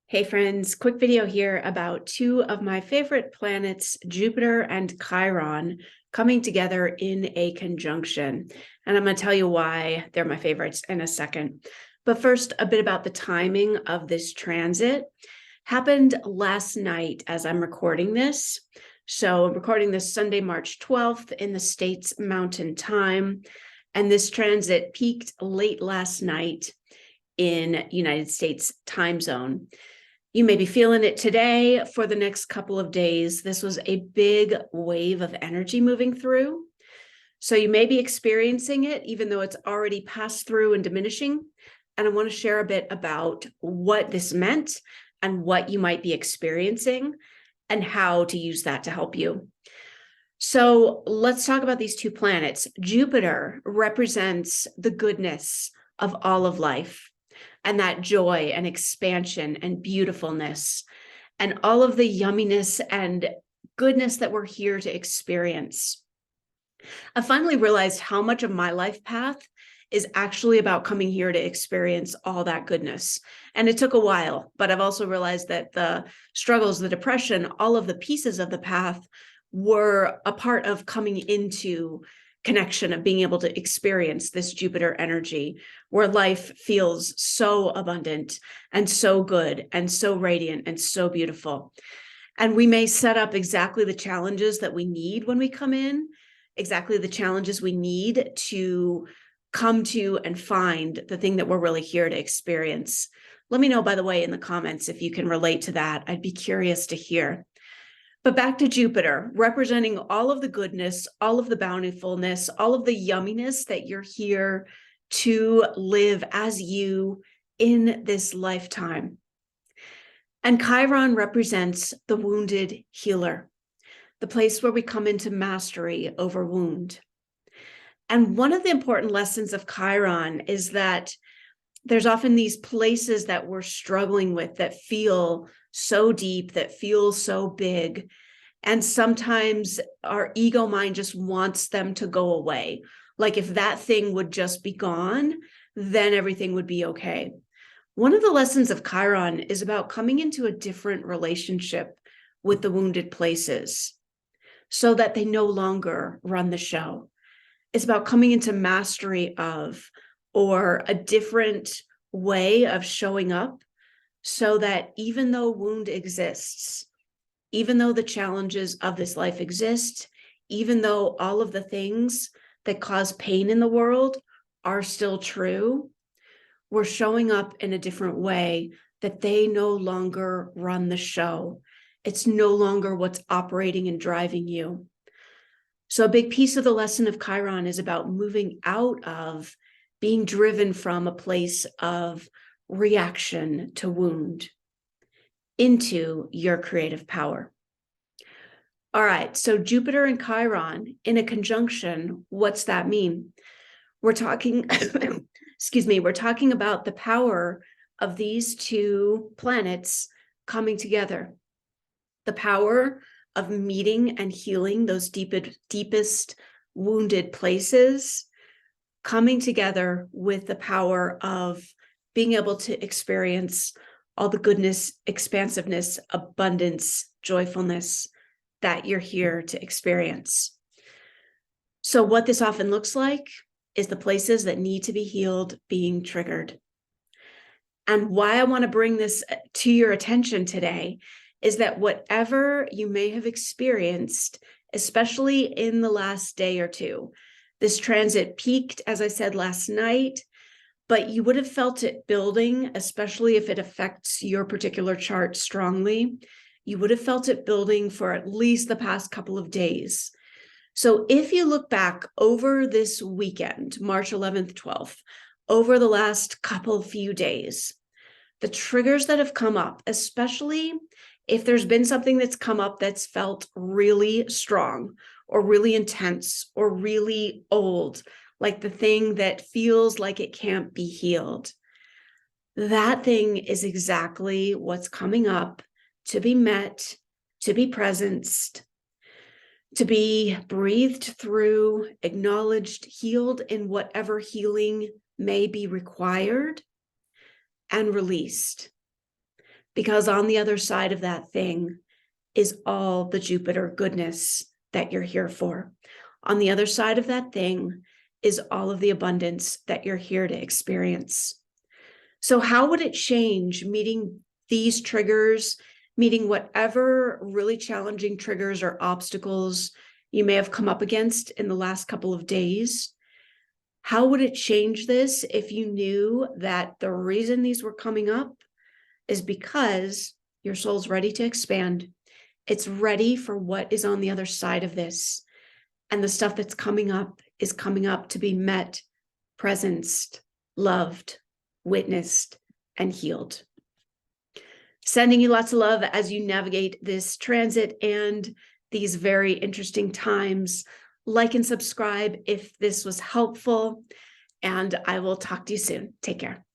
Hey friends, quick video here about two of my favorite planets, Jupiter and Chiron, coming together in a conjunction. And I'm going to tell you why they're my favorites in a second. But first, a bit about the timing of this transit. Happened last night as I'm recording this. So I'm recording this Sunday, March 12th in the States Mountain Time. And this transit peaked late last night in United States time zone. You may be feeling it today. For the next couple of days, this was a big wave of energy moving through. So you may be experiencing it, even though it's already passed through and diminishing. And I want to share a bit about what this meant and what you might be experiencing and how to use that to help you. So let's talk about these two planets. Jupiter represents the goodness of all of life, and that joy and expansion and beautifulness and all of the yumminess and goodness that we're here to experience. I finally realized how much of my life path is actually about coming here to experience all that goodness. And it took a while, but I've also realized that the struggles, the depression, all of the pieces of the path were a part of coming into connection, of being able to experience this Jupiter energy where life feels so abundant and so good and so radiant and so beautiful. And we may set up exactly the challenges that we need when we come in, exactly the challenges we need to come to and find the thing that we're really here to experience. Let me know, by the way, in the comments if you can relate to that. I'd be curious to hear. But back to Jupiter, representing all of the goodness, all of the bountifulness, all of the yumminess that you're here to live as you in this lifetime. And Chiron represents the wounded healer, the place where we come into mastery over wound. And one of the important lessons of Chiron is that there's often these places that we're struggling with that feel so deep, that feel so big. And sometimes our ego mind just wants them to go away. Like if that thing would just be gone, then everything would be okay. One of the lessons of Chiron is about coming into a different relationship with the wounded places so that they no longer run the show. It's about coming into mastery of, or a different way of showing up so that even though wound exists, even though the challenges of this life exist, even though all of the things that cause pain in the world are still true, we're showing up in a different way that they no longer run the show. It's no longer what's operating and driving you. So a big piece of the lesson of Chiron is about moving out of being driven from a place of reaction to wound into your creative power. All right, so Jupiter and Chiron in a conjunction, what's that mean? We're talking, excuse me, we're talking about the power of these two planets coming together. The power of meeting and healing those deepest wounded places, coming together with the power of being able to experience all the goodness, expansiveness, abundance, joyfulness that you're here to experience. So what this often looks like is the places that need to be healed being triggered. And why I want to bring this to your attention today is that whatever you may have experienced, especially in the last day or two, this transit peaked, as I said, last night, but you would have felt it building, especially if it affects your particular chart strongly. You would have felt it building for at least the past couple of days. So if you look back over this weekend, March 11th, 12th, over the last few days, the triggers that have come up, especially if there's been something that's come up that's felt really strong or really intense or really old, like the thing that feels like it can't be healed, that thing is exactly what's coming up to be met, to be presenced, to be breathed through, acknowledged, healed in whatever healing may be required, and released. because on the other side of that thing is all the Jupiter goodness that you're here for. On the other side of that thing is all of the abundance that you're here to experience. So how would it change meeting these triggers, meeting whatever really challenging triggers or obstacles you may have come up against in the last couple of days? How would it change this if you knew that the reason these were coming up is because your soul's ready to expand? It's ready for what is on the other side of this. And the stuff that's coming up is coming up to be met, presenced, loved, witnessed, and healed. Sending you lots of love as you navigate this transit and these very interesting times. Like and subscribe if this was helpful, and I will talk to you soon. Take care.